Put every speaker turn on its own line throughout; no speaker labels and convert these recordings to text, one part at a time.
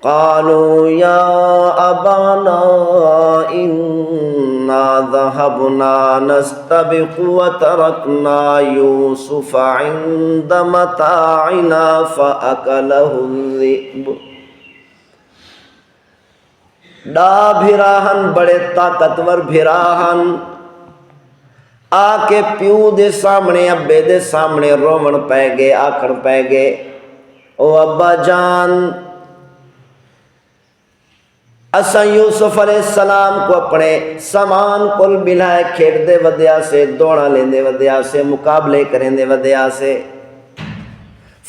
قالوا یا ابانا انا ذهبنا نستبق وترکنا یوسف عند متاعنا فاکلہ الذئب۔ ڈا بھراہن بڑے طاقتور بھراہن آ کے پیو دے سامنے ابے دے سامنے رومن پہ گئے، آکھن پہ گئے او ابا جان اساں یوسف علیہ السلام کو اپنے سامان کل ملائے کھیڑ دے ودیا سے، دوڑا لین دے ودیا سے، مقابلے کریں دے ودیا سے۔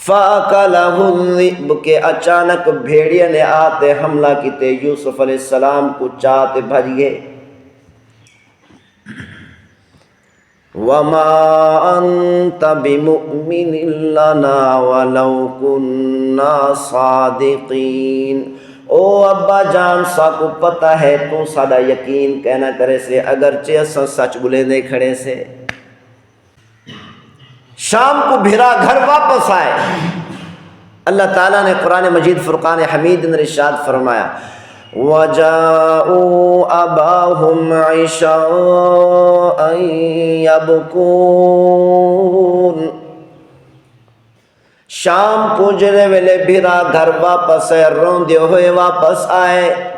فَأَكَلَهُ الذِّئْبُ کہ اچانک بھیڑیا نے آتے حملہ کیتے یوسف علیہ السلام کو چاہتے بھج گئے۔ وَمَا أَنْتَ بِمُؤْمِنٍ لَنَا وَلَوْ كُنَّا صَادِقِينَ۔ او ابا جان سا کو پتہ ہے تو سادہ یقین کہنا کرے سے اگرچہ اساں سچ بولے دے کھڑے سے۔ شام کو بھرا گھر واپس آئے۔ اللہ تعالیٰ نے قرآن مجید فرقان حمید میں ارشاد فرمایا وَجَاءُوا أَبَاهُمْ عِشَاءً يَبْكُونَ۔ شام کو جنے ویلے بھرا گھر واپس ہے، روندے ہوئے واپس آئے۔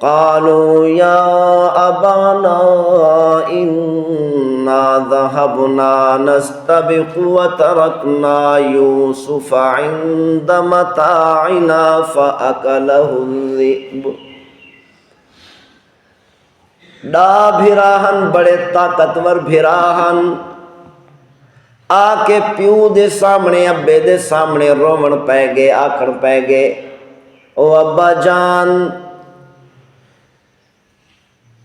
قالوا یا ابانا انا ذهبنا نستبق وترکنا یوسف عند متاعنا فاکلہ الذئب۔ ڈا بھراہن بڑے طاقتور بھراہن آ کے پیو دے سامنے ابے دے سامنے رومن پہ گئے، آکھن پہ گئے او ابا جان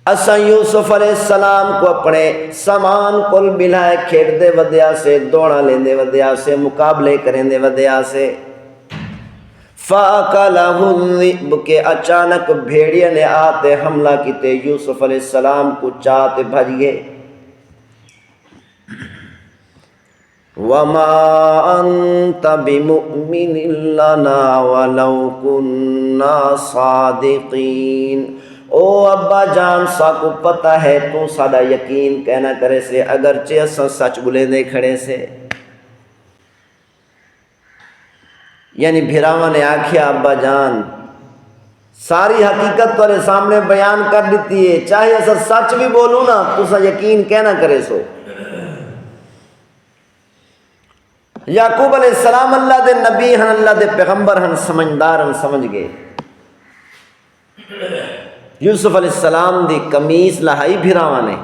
اساں یوسف علیہ السلام کو اپنے سامان کل ملائے کھیڑ دے ودیا سے، دوڑا لین دے ودیا سے، مقابلے کریں دے ودیا سے۔ فَأَكَلَهُ الذِّئْبُ کہ اچانک بھیڑیا نے آتے حملہ کیتے یوسف علیہ السلام کو چاہتے بھج گئے۔ وَمَا أَنْتَ بِمُؤْمِنٍ لَنَا وَلَوْ كُنَّا صَادِقِينَ۔ او ابا جان سا کو پتہ ہے تو سادہ یقین کہنا کرے سے اگرچہ اساں سچ بولے دے کھڑے سے۔ یعنی بھراواں نے آکھیا ابا جان ساری حقیقت تورے سامنے بیان کر دیتی ہے، چاہے اساں سچ بھی بولوں نا تساں یقین کہنا کرے سو۔ یعقوب علیہ السلام اللہ دے نبی ہن، اللہ دے پیغمبر ہن، سمجھدار ہن، سمجھ گئے۔ یوسف علیہ السلام دی قمیص لہائی بھراواں نے،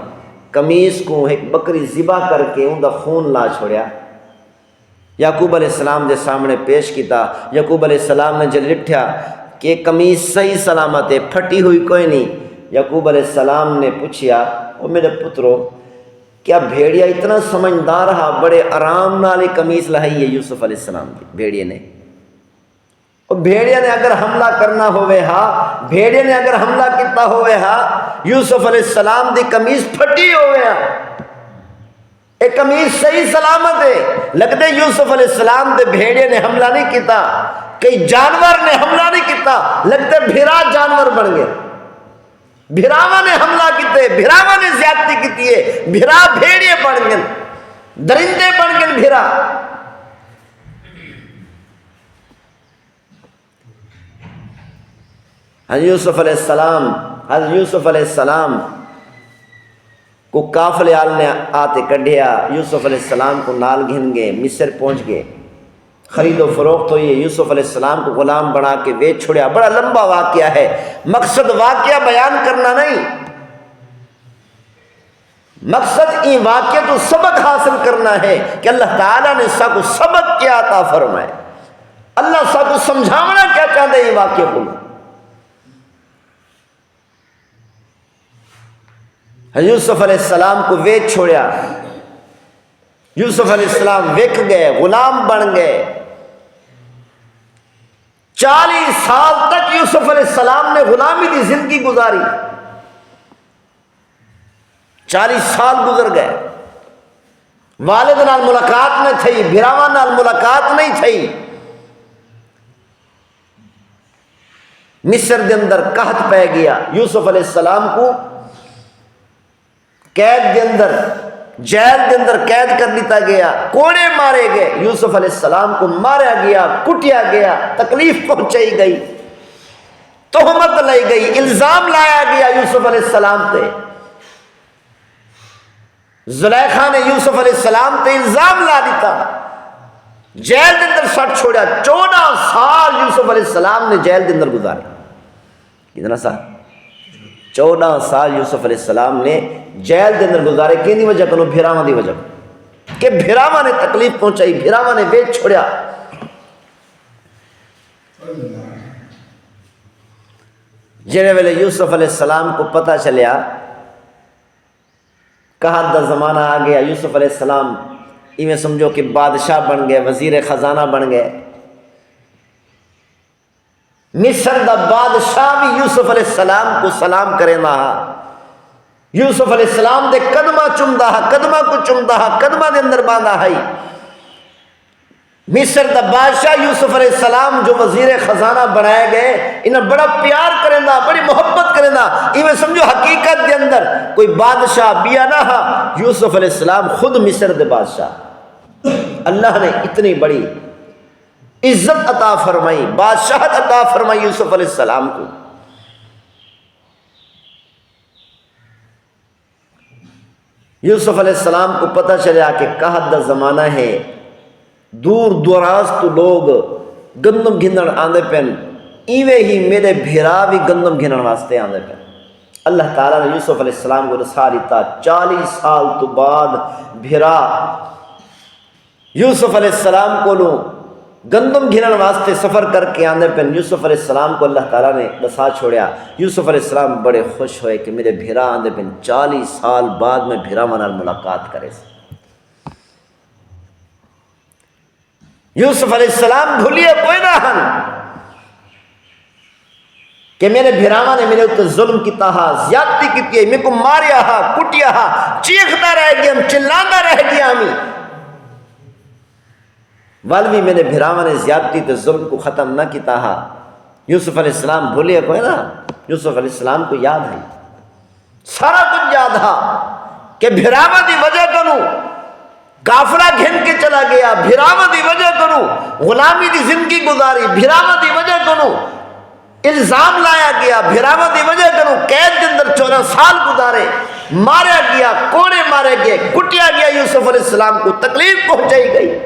قمیص کو ایک بکری ذبح کر کے ان دا خون لا چھوڑیا، یعقوب علیہ السلام دے سامنے پیش کیتا۔ یعقوب علیہ السلام نے جل لٹھیا کہ قمیص صحیح سلامت ہے، پھٹی ہوئی کوئی نہیں۔ یعقوب علیہ السلام نے پوچھیا او میرے پترو کیا بھیڑیا اتنا سمجھدار رہا، بڑے آرام نال قمیص لہائی ہے یوسف علیہ السلام کی بھیڑیا نے۔ اور بھیڑیا نے اگر حملہ کرنا ہوئے ہا، بھیڑیا نے اگر حملہ کیتا ہوئے ہا، یوسف علیہ السلام دی قمیص پھٹی ہوئے ہا، ایک قمیص صحیح سلامت ہے، لگتے یوسف علیہ السلام دے بھیڑیا نے حملہ نہیں کیتا، کئی جانور نے حملہ نہیں کیتا، لگتے بھرا جانور بن گئے، بھراواں نے حملہ کیتے، بھراواں نے زیادتی کیتی ہے، بھرا بھیڑیے بن گئے، درندے بن گئے بھرا۔ حضرت یوسف علیہ السلام کو قافلے آل نے آتے کڈھیا، یوسف علیہ السلام کو نال گھن گئے، مصر پہنچ گئے، خرید و فروخت ہوئی ہے، یوسف علیہ السلام کو غلام بنا کے بیچ چھوڑیا۔ بڑا لمبا واقعہ ہے، مقصد واقعہ بیان کرنا نہیں، مقصد این واقعہ تو سبق حاصل کرنا ہے کہ اللہ تعالیٰ نے سا کو سبق کیا عطا فرمائے، اللہ سا کو سمجھاونا کیا چاہتے ہیں این واقعہ کو۔ یوسف علیہ السلام کو بیچ چھوڑیا، یوسف علیہ السلام وک گئے، غلام بن گئے۔ 40 سال تک یوسف علیہ السلام نے غلامی کی زندگی گزاری، 40 سال گزر گئے، والد نال ملاقات نہیں تھی، بھراواں نال ملاقات نہیں تھی، مصر دے اندر قحط پہ گیا، یوسف علیہ السلام کو قید دے اندر، جیل دے اندر قید کر لیتا گیا، کوڑے مارے گئے، یوسف علیہ السلام کو مارا گیا، کٹیا گیا، تکلیف پہنچائی گئی، تہمت لائی گئی، الزام لایا گیا یوسف علیہ السلام تے، زلیخا نے یوسف علیہ السلام تے الزام لا دیتا، جیل دے اندر سٹ چھوڑیا، 14 سال یوسف علیہ السلام نے جیل دے اندر گزارے۔ کتنا سال؟ 14 سال یوسف علیہ السلام نے جیل دے اندر گزارے، کینی وجہ کنو؟ بھراواں دی وجہ کہ بھراواں نے تکلیف پہنچائی، بھراواں نے بیچ چھوڑیا۔ جنہیں ویلے یوسف علیہ السلام کو پتہ چلیا قحط دا زمانہ آ گیا، یوسف علیہ السلام ایویں سمجھو کہ بادشاہ بن گئے، وزیر خزانہ بن گئے، مصر دا بادشاہ بھی یوسف علیہ السلام کو سلام کرے نہ، یوسف علیہ السلام دے قدمہ چمدا، قدمہ کو چمدا، قدمہ دے اندر باندھا ہے۔ مصر دا بادشاہ یوسف علیہ السلام جو وزیر خزانہ بنائے گئے، انہیں بڑا پیار کرنا، بڑی محبت کرنا، ایویں سمجھو حقیقت دے اندر کوئی بادشاہ بیا نہ ہا، یوسف علیہ السلام خود مصر دے بادشاہ۔ اللہ نے اتنی بڑی عزت عطا فرمائی، بادشاہت عطا فرمائی یوسف علیہ السلام کو۔ یوسف علیہ السلام کو پتہ چلا کہ قحط دا زمانہ ہے، دور دراز تو لوگ گندم گھنن آندے پن، ایویں ہی میرے بھیرا بھی گندم گھنن واسطے آندے پن۔ اللہ تعالیٰ نے یوسف علیہ السلام کو رسا دیتا، 40 سال تو بعد بھیرا یوسف علیہ السلام کو لوں گندم گھنن واسطے سفر کر کے آندے پن۔ یوسف علیہ السلام کو اللہ تعالیٰ نے بسا چھوڑیا۔ یوسف علیہ السلام بڑے خوش ہوئے کہ میرے بھیرا آندے پن، 40 سال بعد میں بھیرا منال ملاقات کرے سے۔ یوسف علیہ السلام بھولیے کوئی نہ ہن کہ میرے بھیراواں نے میرے اوپر ظلم کیتا ہا، زیادتی کیتی ہے، میرے کو ماریا ہا، کٹیا ہا، چیختا رہ گیا، ہم چلانا رہ گیا ہمیں، والوی میرے بھیراواں نے زیادتی تے ظلم کو ختم نہ کیتا ہا۔ یوسف علیہ السلام بھولیے کوئی نہ، یوسف علیہ السلام کو یاد ہے، سارا کچھ یاد ہا کہ بھیراواں دی وجہ کنو کافرہ گھن کے چلا گیا، بھیراواں دی وجہ کنو غلامی دی زندگی گزاری، بھیراواں دی وجہ کنو الزام لایا گیا، بھیراواں دی وجہ کنو قید کے اندر 14 سال گزارے، مارا گیا، کوڑے مارے گئے، کٹیا گیا، یوسف علیہ السلام کو تکلیف پہنچائی گئی۔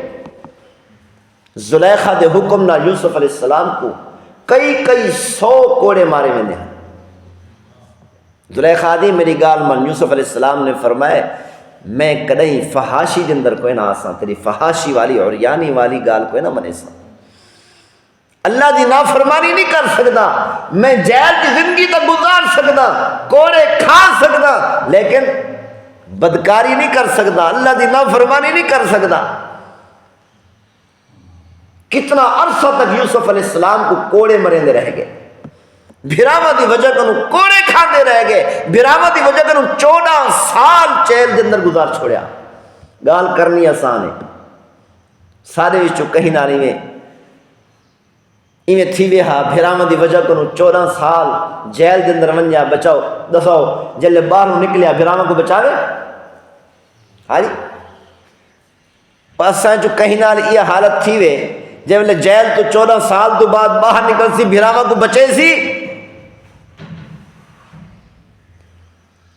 زلیخا دے حکم نہ یوسف علیہ السلام کو کئی 100 کوڑے مارے میں نے۔ زلیخا دی میری گال من، یوسف علیہ السلام نے فرمائے میں کدیں فحاشی دے اندر کوئی نہ آساں، تیری فحاشی والی اور یعنی والی گال کوئی نہ منے ساں، اللہ دی نافرمانی نہیں کر سکتا، میں جیل کی زندگی تک گزار سکتا، کوڑے کھا سکتا، لیکن بدکاری نہیں کر سکتا، اللہ دی نافرمانی نہیں کر سکتا۔ کتنا عرصہ تک یوسف علیہ السلام کو کوڑے مرے رہ گئے، بھراواں دی وجہ کنو کوڑے کھاندے رہ گئے، بھراواں دی وجہ کنو 14 سال جیل دے اندر گزار چھوڑیا۔ گال کرنی آسان ہے، سارے وچوں کہیں نہ نہیں ایویں تھی وے ہا، بھراواں دی وجہ کنو 14 سال جیل دے اندر ونجا، بچاؤ دساؤ جلے باہر نکلیا بھراواں کو بچاوے؟ ہاں جی، اساں جو کہیں نال یہ حالت تھی وے، جب جیل تو 14 سال تو بعد باہر نکل سی، بھراواں کو بچے سی،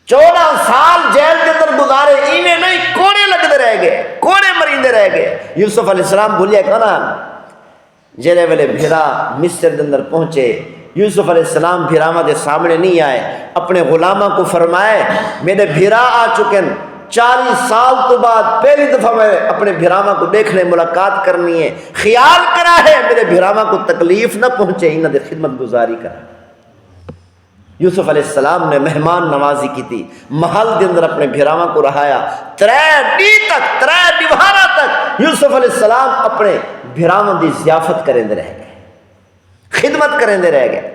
14 سال جیل کے اندر گزارے، ایویں نہیں کوڑے لگتے رہ گئے، کوڑے مریندے رہ گئے۔ یوسف علیہ السلام بھولیا کنا، جلے ویلے بھیرا مصر کے اندر پہنچے، یوسف علیہ السلام بھیراواں دے سامنے نہیں آئے، اپنے غلاماں کو فرمائے میرے بھیرا آ چکے، 40 سال تو بعد پہلی دفعہ میں اپنے بھیراواں کو دیکھنے ملاقات کرنی ہے، خیال کرا ہے میرے بھیراواں کو تکلیف نہ پہنچے، انہاں دے خدمت گزاری کرا۔ یوسف علیہ السلام نے مہمان نوازی کی تھی، محل دے اندر اپنے بھیراواں کو رہایا، 3 دیوارہ تک یوسف علیہ السلام اپنے بھیراواں دی ضیافت کریں دے رہ گئے، خدمت کریں دے رہ گئے۔